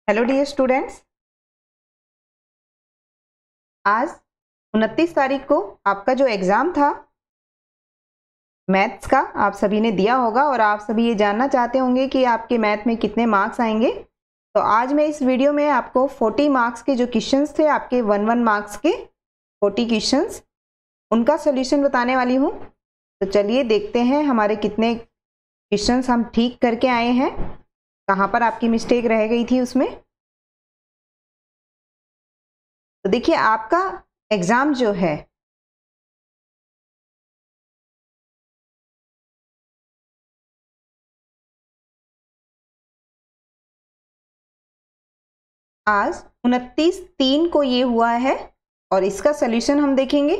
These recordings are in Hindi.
हेलो डियर स्टूडेंट्स, आज 29 तारीख को आपका जो एग्ज़ाम था मैथ्स का आप सभी ने दिया होगा और आप सभी ये जानना चाहते होंगे कि आपके मैथ में कितने मार्क्स आएंगे। तो आज मैं इस वीडियो में आपको 40 मार्क्स के जो क्वेश्चंस थे, आपके 1 मार्क्स के 40 क्वेश्चंस, उनका सोल्यूशन बताने वाली हूँ। तो चलिए देखते हैं हमारे कितने क्वेश्चंस हम ठीक करके आए हैं, कहाँ पर आपकी मिस्टेक रह गई थी उसमें। तो देखिए आपका एग्जाम जो है आज 29/3 को ये हुआ है और इसका सलूशन हम देखेंगे।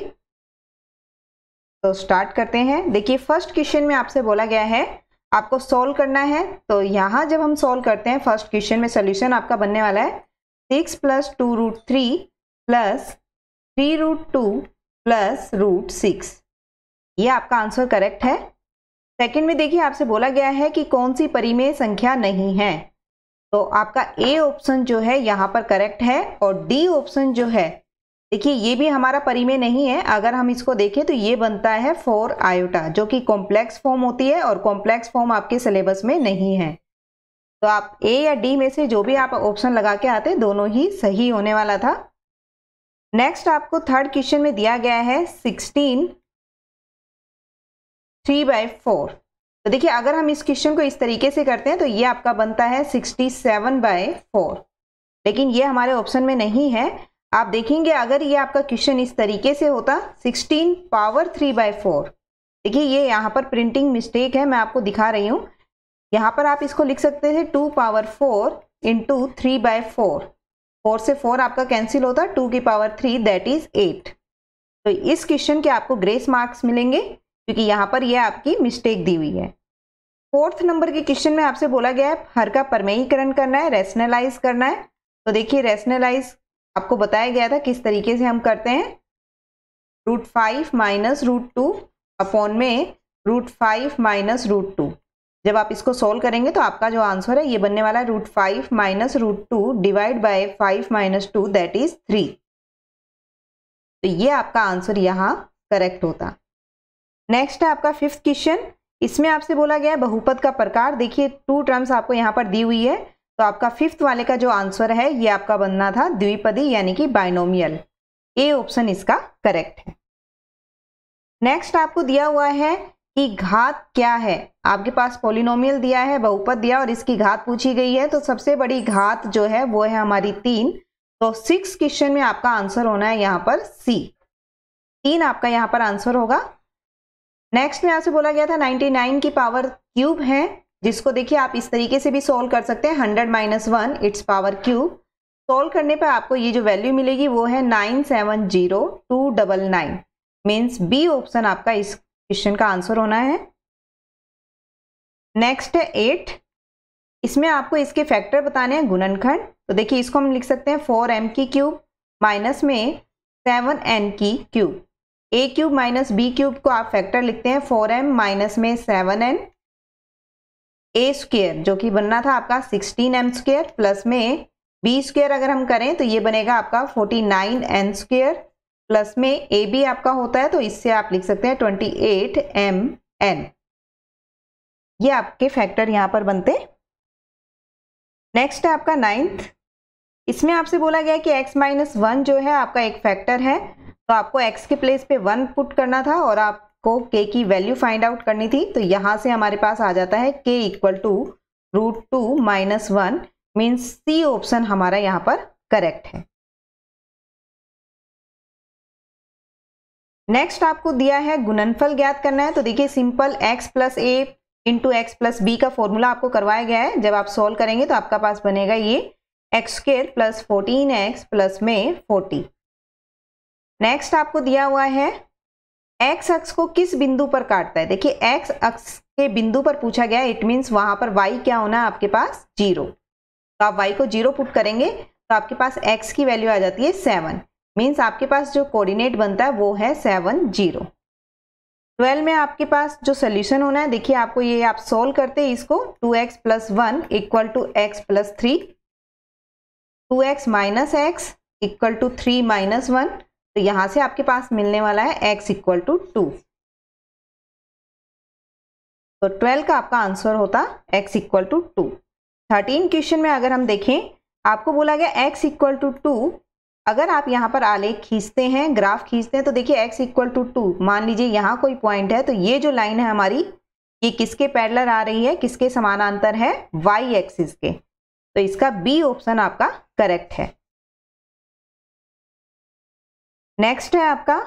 तो स्टार्ट करते हैं। देखिए फर्स्ट क्वेश्चन में आपसे बोला गया है आपको सॉल्व करना है। तो यहाँ जब हम सॉल्व करते हैं फर्स्ट क्वेश्चन में सलूशन आपका बनने वाला है 6 + 2√3 + 3√2 + √6। ये आपका आंसर करेक्ट है। सेकंड में देखिए आपसे बोला गया है कि कौन सी परिमेय संख्या नहीं है। तो आपका ए ऑप्शन जो है यहाँ पर करेक्ट है और डी ऑप्शन जो है, देखिए ये भी हमारा परिमेय नहीं है। अगर हम इसको देखें तो ये बनता है 4 आयोटा, जो कि कॉम्प्लेक्स फॉर्म होती है और कॉम्प्लेक्स फॉर्म आपके सिलेबस में नहीं है। तो आप ए या डी में से जो भी आप ऑप्शन लगा के आते दोनों ही सही होने वाला था। नेक्स्ट आपको थर्ड क्वेश्चन में दिया गया है 16 3/4। तो देखिए अगर हम इस क्वेश्चन को इस तरीके से करते हैं तो ये आपका बनता है 67/4, लेकिन ये हमारे ऑप्शन में नहीं है। आप देखेंगे अगर ये आपका क्वेश्चन इस तरीके से होता 16 पावर 3/4, देखिए ये यहाँ पर प्रिंटिंग मिस्टेक है, मैं आपको दिखा रही हूँ। यहाँ पर आप इसको लिख सकते थे 2 पावर 4 × 3/4। 4 से 4 आपका कैंसिल होता, 2 की पावर 3 दैट इज 8। तो इस क्वेश्चन के आपको ग्रेस मार्क्स मिलेंगे क्योंकि यहाँ पर यह आपकी मिस्टेक दी हुई है। फोर्थ नंबर के क्वेश्चन में आपसे बोला गया है हर का प्रमेयीकरण करना है, रैशनलाइज करना है। तो देखिए रैशनलाइज आपको बताया गया था किस तरीके से हम करते हैं। √5 - √2 अपॉन में √5 - √2। जब आप इसको सोल्व करेंगे तो आपका जो आंसर है ये बनने वाला है √5 - √2 डिवाइड बाय 5 - 2 दैट इज 3। तो ये आपका आंसर यहाँ करेक्ट होता। नेक्स्ट है आपका फिफ्थ क्वेश्चन। इसमें आपसे बोला गया है बहुपद का प्रकार। देखिए 2 टर्म्स आपको यहाँ पर दी हुई है, तो आपका फिफ्थ वाले का जो आंसर है ये आपका बनना था द्विपदी यानी कि बाइनोमियल। ए ऑप्शन इसका करेक्ट है। नेक्स्ट आपको दिया हुआ है कि घात क्या है। आपके पास पॉलिनोमियल दिया है, बहुपद दिया और इसकी घात पूछी गई है। तो सबसे बड़ी घात जो है वो है हमारी 3। तो 6 क्वेश्चन में आपका आंसर होना है यहाँ पर सी, 3 आपका यहाँ पर आंसर होगा। नेक्स्ट में आपसे बोला गया था 99 की पावर क्यूब है, जिसको देखिए आप इस तरीके से भी सोल्व कर सकते हैं 100 - 1 इट्स पावर क्यूब। सोल्व करने पर आपको ये जो वैल्यू मिलेगी वो है 970299। मीन्स बी ऑप्शन आपका इस क्वेश्चन का आंसर होना है। नेक्स्ट है 8। इसमें आपको इसके फैक्टर बताने हैं, गुणनखंड। तो देखिए इसको हम लिख सकते हैं 4m की क्यूब माइनस में 7n की cube. a cube minus B cube को आप फैक्टर लिखते हैं 4m माइनस में 7n। a स्क्वेयर जो कि बनना था आपका 16m स्क्वेयर प्लस में b स्क्वेयर अगर हम करें तो ये बनेगा आपका 49n स्क्वेयर प्लस में a भी आपका होता है, तो इससे आप लिख सकते हैं 28mn। ये आपके फैक्टर यहाँ पर बनते। नेक्स्ट है आपका 9th। इसमें आपसे बोला गया कि x - 1 जो है आपका एक फैक्टर है, तो आपको x के प्लेस पे 1 पुट करना था और आपको k की वैल्यू फाइंड आउट करनी थी। तो यहां से हमारे पास आ जाता है k = √2 - 1। मीन्स सी ऑप्शन हमारा यहाँ पर करेक्ट है। नेक्स्ट आपको दिया है गुणनफल ज्ञात करना है। तो देखिए simple x + a × x + b का फॉर्मूला आपको करवाया गया है। जब आप सॉल्व करेंगे तो आपका पास बनेगा ये x² + 14x प्लस में 40। नेक्स्ट आपको दिया हुआ है x अक्ष को किस बिंदु पर काटता है। देखिए x अक्ष के बिंदु पर पूछा गया है, इट मीन्स वहां पर y क्या होना है आपके पास 0। तो आप y को 0 पुट करेंगे तो आपके पास x की वैल्यू आ जाती है 7। मीन्स आपके पास जो कोऑर्डिनेट बनता है वो है 7 0। 12 में आपके पास जो सोल्यूशन होना है, देखिए आपको ये आप सोल्व करते हैं इसको 2x + 1 = x + 3। 2x minus x equal to 3 minus 1, तो यहाँ से आपके पास मिलने वाला है x इक्वल टू 2। तो 12 का आपका आंसर होता x इक्वल टू 2। 13 क्वेश्चन में अगर हम देखें, आपको बोला गया x इक्वल टू 2। अगर आप यहाँ पर आलेख खींचते हैं, ग्राफ खींचते हैं, तो देखिए x इक्वल टू 2, मान लीजिए यहाँ कोई पॉइंट है, तो ये जो लाइन है हमारी, ये किसके पैरेलल आ रही है, किसके समानांतर है, y एक्सिस के। तो इसका बी ऑप्शन आपका करेक्ट है। नेक्स्ट है आपका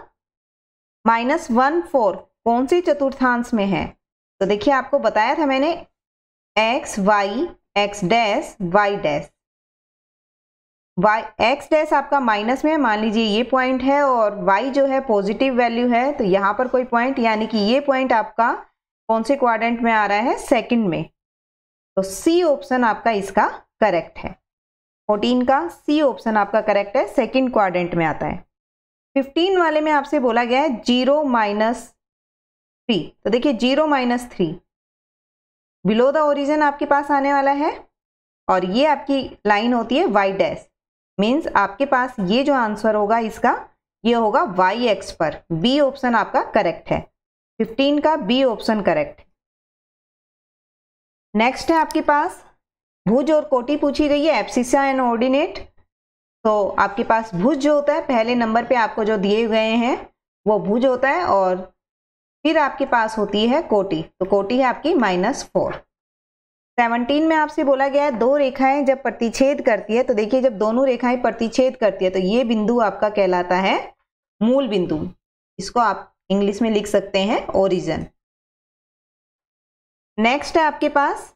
-1 4 कौन सी चतुर्थांश में है। तो देखिए आपको बताया था मैंने x y x dash y dash, x dash आपका माइनस में, मान लीजिए ये पॉइंट है, और y जो है पॉजिटिव वैल्यू है, तो यहाँ पर कोई पॉइंट, यानी कि ये पॉइंट आपका कौन से क्वाड्रेंट में आ रहा है, सेकंड में। तो सी ऑप्शन आपका इसका करेक्ट है। 14 का सी ऑप्शन आपका करेक्ट है, सेकंड क्वाड्रेंट में आता है। 15 वाले में आपसे बोला गया है 0 माइनस 3। तो देखिए 0 माइनस 3 बिलो द ओरिजिन आपके पास आने वाला है, और ये आपकी लाइन होती है y डैश, मीन्स आपके पास ये जो आंसर होगा इसका, ये होगा y एक्स पर। बी ऑप्शन आपका करेक्ट है, 15 का बी ऑप्शन करेक्ट है। नेक्स्ट है आपके पास भुज और कोटि पूछी गई है, एब्सिसा एंड ऑर्डिनेट। तो आपके पास भुज जो होता है, पहले नंबर पे आपको जो दिए गए हैं वो भुज होता है, और फिर आपके पास होती है कोटि। तो कोटि है आपकी -4। 17 में आपसे बोला गया है दो रेखाएं जब प्रतिच्छेद करती है, तो देखिए जब दोनों रेखाएं प्रतिच्छेद करती है, तो ये बिंदु आपका कहलाता है मूल बिंदु। इसको आप इंग्लिश में लिख सकते हैं ओरिजिन। नेक्स्ट है आपके पास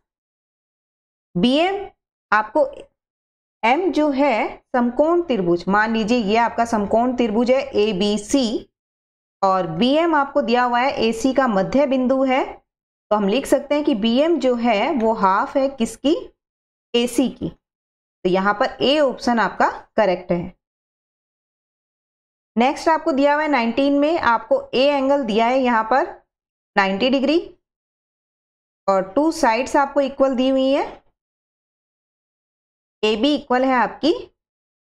BM, आपको M जो है समकोण त्रिभुज, मान लीजिए ये आपका समकोण त्रिभुज है ABC, और BM आपको दिया हुआ है AC का मध्य बिंदु है। तो हम लिख सकते हैं कि BM जो है वो हाफ है किसकी, AC की। तो यहाँ पर A ऑप्शन आपका करेक्ट है। नेक्स्ट आपको दिया हुआ है 19 में, आपको A एंगल दिया है यहाँ पर 90 डिग्री, और 2 साइड्स आपको इक्वल दी हुई है, AB इक्वल है आपकी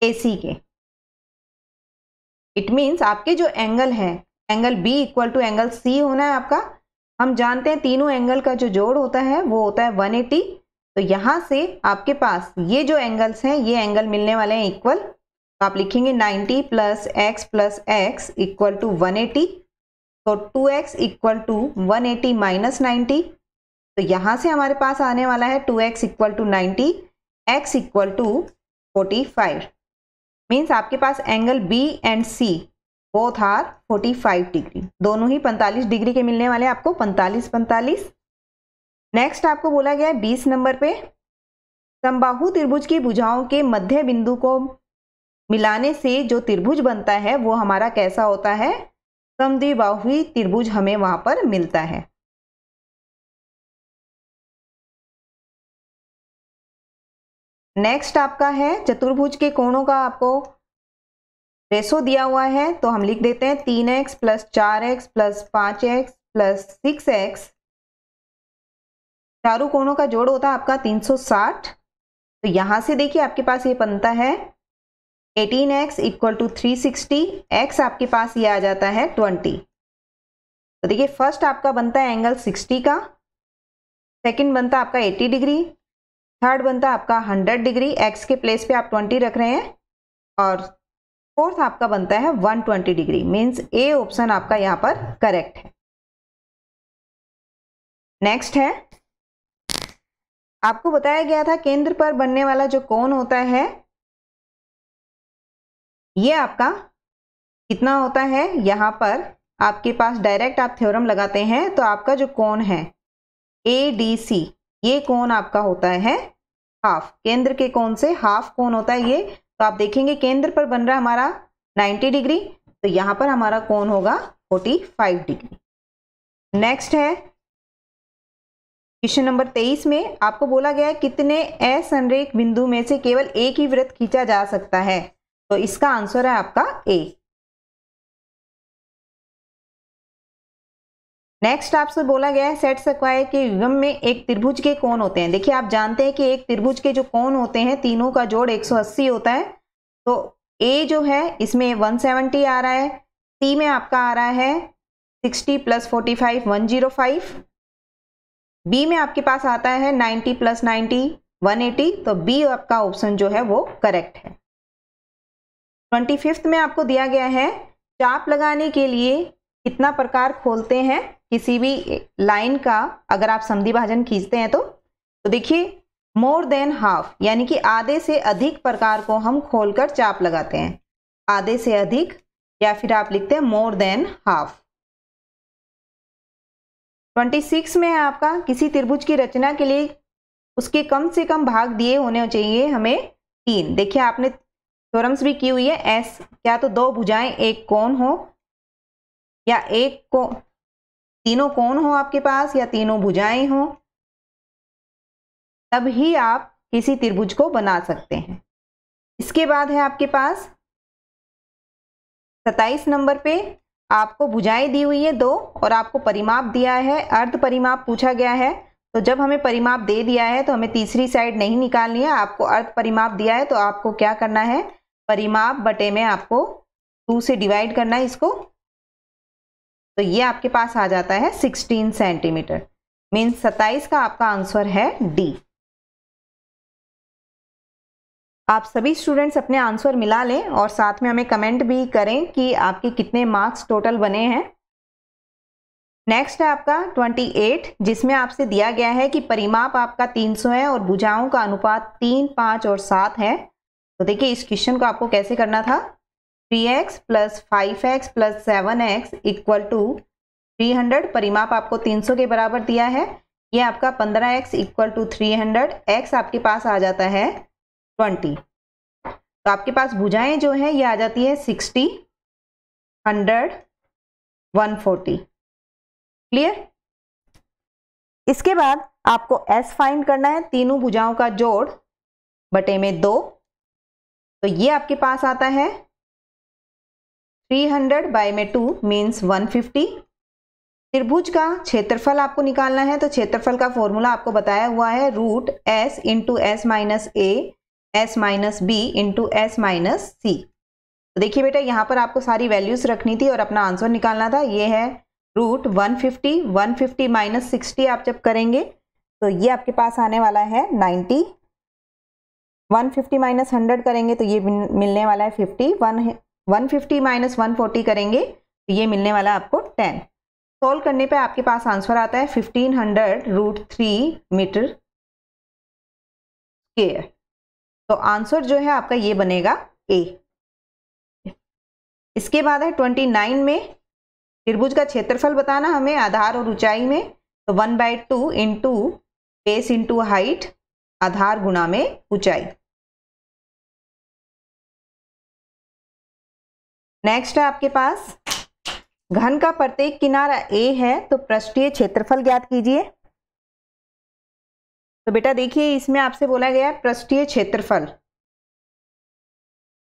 AC के। इट मीन्स आपके जो एंगल है, angle B equal to angle C होना है आपका। हम जानते हैं तीनों एंगल का जो जोड़ होता है वो होता है 180। तो यहाँ से आपके पास ये जो एंगल्स हैं, ये एंगल मिलने वाले हैं इक्वल। तो आप लिखेंगे 90 + x इक्वल टू 180। तो 2x इक्वल टू 180 माइनस 90। तो यहाँ से हमारे पास आने वाला है 2x equal to 90, x equal to 45। Means आपके पास angle B and C both are 45 degree, दोनों ही 45 डिग्री के मिलने वाले आपको 45-45। नेक्स्ट आपको बोला गया है 20 नंबर पे, समबाहु त्रिभुज की भुजाओं के मध्य बिंदु को मिलाने से जो त्रिभुज बनता है वो हमारा कैसा होता है, समद्विबाहुवी त्रिभुज हमें वहां पर मिलता है। नेक्स्ट आपका है चतुर्भुज के कोणों का आपको रेशो दिया हुआ है, तो हम लिख देते हैं 3x + 4x + 5x + 6x। चारों कोणों का जोड़ होता है आपका 360। तो यहां से देखिए आपके पास ये बनता है 18x इक्वल टू 360, x आपके पास ये आ जाता है 20। तो देखिए फर्स्ट आपका बनता है एंगल 60 का, सेकंड बनता है आपका 80 डिग्री, थर्ड बनता है आपका 100 डिग्री, x के प्लेस पे आप 20 रख रहे हैं, और फोर्थ आपका बनता है 120 डिग्री। मीन्स ए ऑप्शन आपका यहाँ पर करेक्ट है। नेक्स्ट है, आपको बताया गया था केंद्र पर बनने वाला जो कोण होता है, ये आपका कितना होता है, यहाँ पर आपके पास डायरेक्ट आप थ्योरम लगाते हैं, तो आपका जो कोण है ADC, ये कोण आपका होता है हाफ, केंद्र के कोण से हाफ कोण होता है ये। तो आप देखेंगे केंद्र पर बन रहा है हमारा 90 डिग्री, तो यहाँ पर हमारा कोण होगा 45 डिग्री। नेक्स्ट है क्वेश्चन नंबर 23 में, आपको बोला गया है कितने असंरेख बिंदु में से केवल एक ही वृत्त खींचा जा सकता है। तो इसका आंसर है आपका A। नेक्स्ट आपसे बोला गया है सेट स्क्वायर के युग्म में एक त्रिभुज के कोण होते हैं। देखिए आप जानते हैं कि एक त्रिभुज के जो कोण होते हैं तीनों का जोड़ 180 होता है। तो ए जो है इसमें 170 आ रहा है, सी में आपका आ रहा है 60 + 45 105, बी में आपके पास आता है 90 + 90 180। तो बी आपका ऑप्शन जो है वो करेक्ट है। 25th में आपको दिया गया है चाप लगाने के लिए कितना प्रकार खोलते हैं किसी भी लाइन का, अगर आप समद्वि भाजन खींचते हैं तो देखिए मोर देन हाफ यानी कि आधे से अधिक प्रकार को हम खोलकर चाप लगाते हैं। आधे से अधिक या फिर आप लिखते हैं मोर देन हाफ। 26 में है आपका किसी त्रिभुज की रचना के लिए उसके कम से कम भाग दिए होने चाहिए हमें 3। देखिए आपने थ्योरम्स भी की हुई है। एस क्या तो 2 भुजाएं एक कोण हो या एक को तीनों कोण हो आपके पास या तीनों भुजाएं हो, तब ही आप किसी त्रिभुज को बना सकते हैं। इसके बाद है आपके पास 27 नंबर पे आपको भुजाएं दी हुई है 2 और आपको परिमाप दिया है, अर्ध परिमाप पूछा गया है। तो जब हमें परिमाप दे दिया है तो हमें तीसरी साइड नहीं निकालनी है, आपको अर्ध परिमाप दिया है तो आपको क्या करना है, परिमाप बटे में आपको 2 से डिवाइड करना है इसको। तो ये आपके पास आ जाता है 16 सेंटीमीटर। मीन्स 27 का आपका आंसर है डी। आप सभी स्टूडेंट्स अपने आंसर मिला लें और साथ में हमें कमेंट भी करें कि आपके कितने मार्क्स टोटल बने हैं। नेक्स्ट है आपका 28 जिसमें आपसे दिया गया है कि परिमाप आपका 300 है और भुजाओं का अनुपात 3, 5 और 7 है। तो देखिए इस क्वेश्चन को आपको कैसे करना था। 3x + 5x + 7x = 300। परिमाप आपको 300 के बराबर दिया है। ये आपका 15x = 300, x आपके पास आ जाता है 20। तो आपके पास भुजाएं जो है ये आ जाती है 60, 100, 140। क्लियर। इसके बाद आपको s फाइंड करना है, तीनों भुजाओं का जोड़ बटे में 2। तो ये आपके पास आता है 300/2 मीन्स 150। त्रिभुज का क्षेत्रफल आपको निकालना है, तो क्षेत्रफल का फॉर्मूला आपको बताया हुआ है √s × s - a s - b × s - c। तो देखिए बेटा यहाँ पर आपको सारी वैल्यूज रखनी थी और अपना आंसर निकालना था। ये है √150, 150 - 60 आप जब करेंगे तो ये आपके पास आने वाला है 90। 150 - 100 करेंगे तो ये मिलने वाला है 50। 150 - 140 करेंगे तो ये मिलने वाला है आपको 10। सोल्व करने पे आपके पास आंसर आता है 1500 √3 मीटर स्क्वायर। तो आंसर जो है आपका ये बनेगा ए। इसके बाद है 29 में त्रिभुज का क्षेत्रफल बताना हमें आधार और ऊंचाई में। तो 1/2 × बेस × हाइट, आधार गुणा में ऊंचाई। नेक्स्ट है आपके पास घन का प्रत्येक किनारा A है तो पृष्ठीय क्षेत्रफल ज्ञात कीजिए। तो बेटा देखिए इसमें आपसे बोला गया है पृष्ठीय क्षेत्रफल।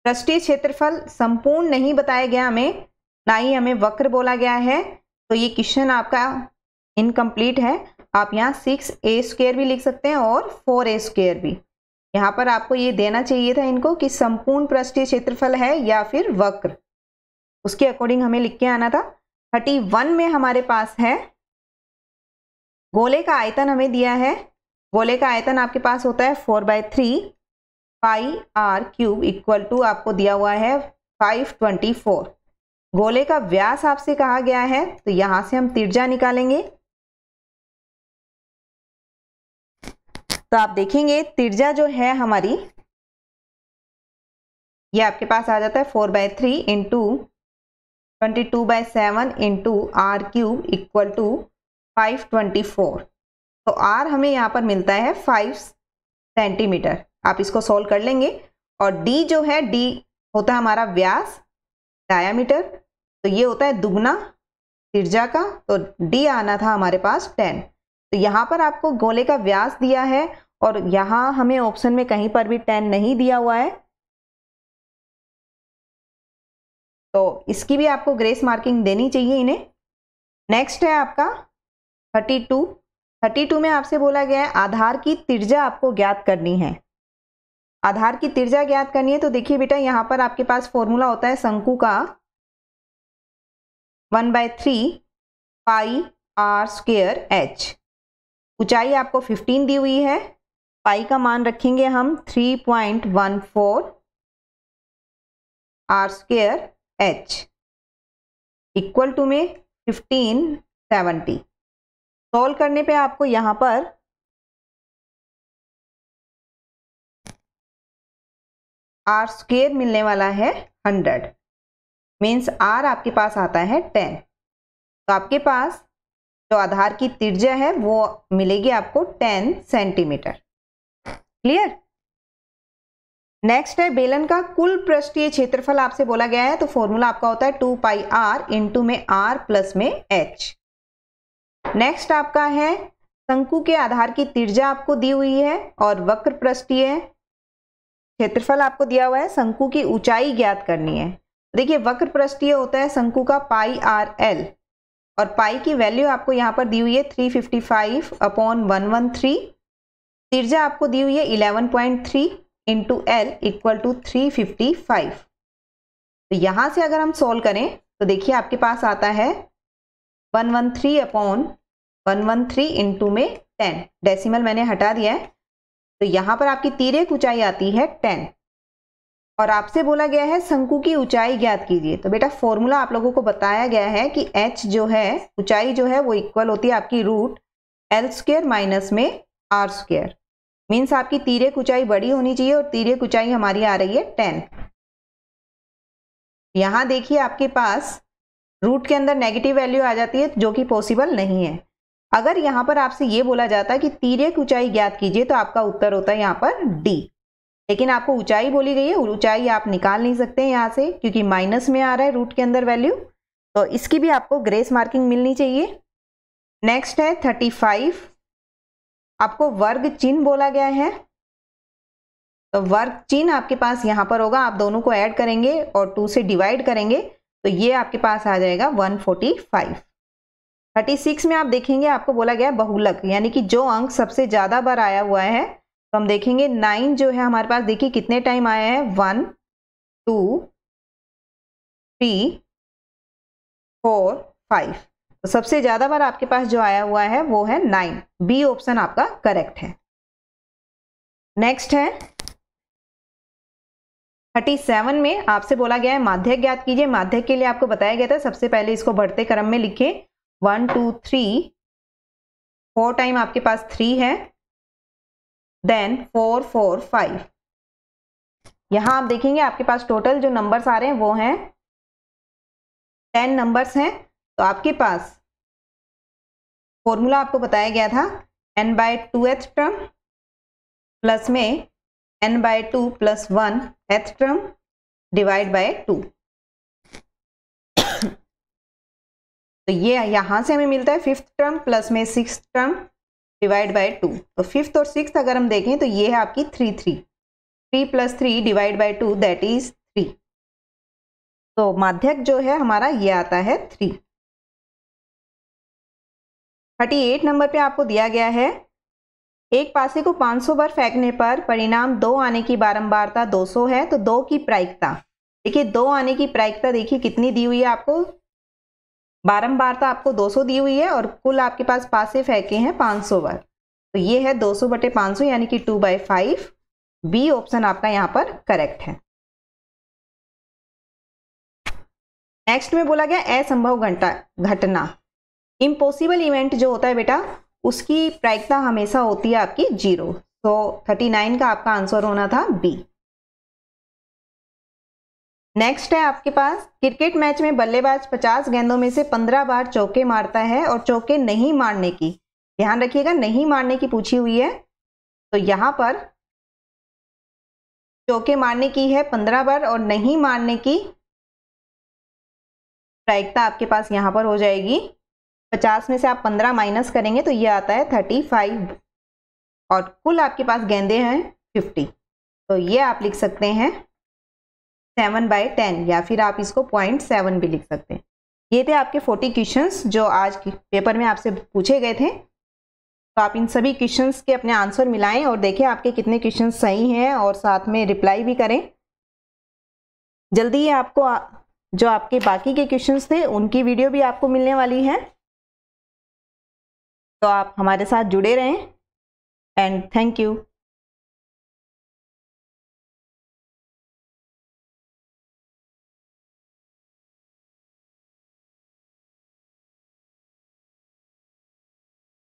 पृष्ठीय क्षेत्रफल संपूर्ण नहीं बताया गया हमें, ना ही हमें वक्र बोला गया है। तो ये क्वेश्चन आपका इनकम्प्लीट है। आप यहाँ 6a² भी लिख सकते हैं और 4a² भी। यहाँ पर आपको ये देना चाहिए था इनको कि संपूर्ण पृष्ठीय क्षेत्रफल है या फिर वक्र, उसके अकॉर्डिंग हमें लिख के आना था। 31 में हमारे पास है गोले का आयतन हमें दिया है। गोले का आयतन आपके पास होता है 4/3 πr³ = आपको दिया हुआ है 524। गोले का व्यास आपसे कहा गया है तो यहां से हम त्रिज्या निकालेंगे। तो आप देखेंगे त्रिज्या जो है हमारी ये आपके पास आ जाता है 4/3 × 22/7 × r³ = 524। तो r हमें यहाँ पर मिलता है 5 सेंटीमीटर। आप इसको सोल्व कर लेंगे। और d जो है d होता है हमारा व्यास, डायामीटर। तो ये होता है दुगना त्रिज्या का, तो d आना था हमारे पास 10। तो यहाँ पर आपको गोले का व्यास दिया है और यहाँ हमें ऑप्शन में कहीं पर भी 10 नहीं दिया हुआ है, तो इसकी भी आपको ग्रेस मार्किंग देनी चाहिए इन्हें। नेक्स्ट है आपका 32 में आपसे बोला गया है आधार की त्रिज्या आपको ज्ञात करनी है। आधार की त्रिज्या ज्ञात करनी है तो देखिए बेटा यहाँ पर आपके पास फॉर्मूला होता है शंकु का 1/3 पाई आर स्क्वायर एच। ऊंचाई आपको 15 दी हुई है, पाई का मान रखेंगे हम 3.14 r square h equal to में 1570। सॉल्व करने पे आपको यहां पर आर स्क्वायर मिलने वाला है 100, मीन्स आर आपके पास आता है 10। तो आपके पास जो आधार की त्रिज्या है वो मिलेगी आपको 10 सेंटीमीटर। क्लियर। नेक्स्ट है बेलन का कुल पृष्ठीय क्षेत्रफल आपसे बोला गया है, तो फॉर्मूला आपका होता है 2 पाई आर इंटू में आर प्लस में एच। नेक्स्ट आपका है शंकु के आधार की त्रिज्या आपको दी हुई है और वक्र पृष्ठीय क्षेत्रफल आपको दिया हुआ है, शंकु की ऊंचाई ज्ञात करनी है। देखिए वक्र पृष्ठीय होता है शंकु का पाई आर एल और पाई की वैल्यू आपको यहाँ पर दी हुई है 355/113। त्रिज्या आपको दी हुई है 11.3 इंटू एल इक्वल टू 355। तो यहाँ से अगर हम सोल्व करें तो देखिए आपके पास आता है 113/113 इंटू में 10, डेसिमल मैंने हटा दिया है। तो यहाँ पर आपकी तिर्यक ऊंचाई आती है 10 और आपसे बोला गया है शंकु की ऊंचाई ज्ञात कीजिए। तो बेटा फॉर्मूला आप लोगों को बताया गया है कि h जो है ऊंचाई जो है वो इक्वल होती है आपकी √L² माइनस में R²। मीन्स आपकी तिर्यक ऊंचाई बड़ी होनी चाहिए और तिर्यक ऊंचाई हमारी आ रही है 10। यहाँ देखिए आपके पास रूट के अंदर नेगेटिव वैल्यू आ जाती है जो कि पॉसिबल नहीं है। अगर यहाँ पर आपसे ये बोला जाता है कि तिर्यक ऊंचाई ज्ञात कीजिए तो आपका उत्तर होता है यहाँ पर D। लेकिन आपको ऊंचाई बोली गई है, ऊंचाई आप निकाल नहीं सकते यहाँ से क्योंकि माइनस में आ रहा है रूट के अंदर वैल्यू, तो इसकी भी आपको ग्रेस मार्किंग मिलनी चाहिए। नेक्स्ट है 35, आपको वर्ग चिन्ह बोला गया है, तो वर्ग चिन्ह आपके पास यहाँ पर होगा, आप दोनों को ऐड करेंगे और 2 से डिवाइड करेंगे तो ये आपके पास आ जाएगा 145। 36 में आप देखेंगे आपको बोला गया बहुलक, यानी कि जो अंक सबसे ज्यादा बार आया हुआ है, तो हम देखेंगे 9 जो है हमारे पास देखिए कितने टाइम आया है 1 2 3 4 5। तो सबसे ज्यादा बार आपके पास जो आया हुआ है वो है 9। बी ऑप्शन आपका करेक्ट है। नेक्स्ट है 37 में आपसे बोला गया है माध्यक ज्ञात कीजिए। माध्यक के लिए आपको बताया गया था सबसे पहले इसको बढ़ते क्रम में लिखे 1 2 3, 4 टाइम आपके पास 3 है, देन 4 4 5। यहां आप देखेंगे आपके पास टोटल जो नंबर्स आ रहे हैं वो हैं 10 नंबर्स हैं। तो आपके पास फॉर्मूला आपको बताया गया था n/2th टर्म प्लस में n/2 + 1th term divide by 2। तो ये यहां से हमें मिलता है 5th टर्म प्लस में 6th टर्म डिवाइड बाय 2। तो 5th और 6th अगर हम देखें तो ये है आपकी 3 + 3 डिवाइड बाय 2 दैट इज 3। तो माध्यक जो है हमारा ये आता है 3। 38 नंबर पे आपको दिया गया है एक पासे को 500 बार फेंकने पर परिणाम 2 आने की बारंबारता 200 है, तो 2 की प्रायिकता देखिए, 2 आने की प्रायिकता देखिए कितनी दी हुई है आपको, बारंबारता आपको 200 दी हुई है और कुल आपके पास पासे फेंके हैं 500 बार, तो ये है 200/500 यानी कि 2/5। बी ऑप्शन आपका यहाँ पर करेक्ट है। नेक्स्ट में बोला गया असंभव घटना, इम्पॉसिबल इवेंट जो होता है बेटा उसकी प्रायिकता हमेशा होती है आपकी 0। तो 39 का आपका आंसर होना था बी। नेक्स्ट है आपके पास क्रिकेट मैच में बल्लेबाज 50 गेंदों में से 15 बार चौके मारता है और चौके नहीं मारने की, ध्यान रखिएगा नहीं मारने की पूछी हुई है, तो यहां पर चौके मारने की है 15 बार और नहीं मारने की प्रायिकता आपके पास यहां पर हो जाएगी 50 में से आप 15 माइनस करेंगे तो ये आता है 35 और कुल आपके पास गेंदे हैं 50, तो ये आप लिख सकते हैं 7/10 या फिर आप इसको 0.7 भी लिख सकते हैं। ये थे आपके 40 क्वेश्चंस जो आज पेपर में आपसे पूछे गए थे। तो आप इन सभी क्वेश्चंस के अपने आंसर मिलाएं और देखें आपके कितने क्वेश्चंस सही हैं और साथ में रिप्लाई भी करें। जल्दी ही आपको जो आपके बाकी के क्वेश्चंस थे उनकी वीडियो भी आपको मिलने वाली है। तो आप हमारे साथ जुड़े रहें एंड थैंक यू।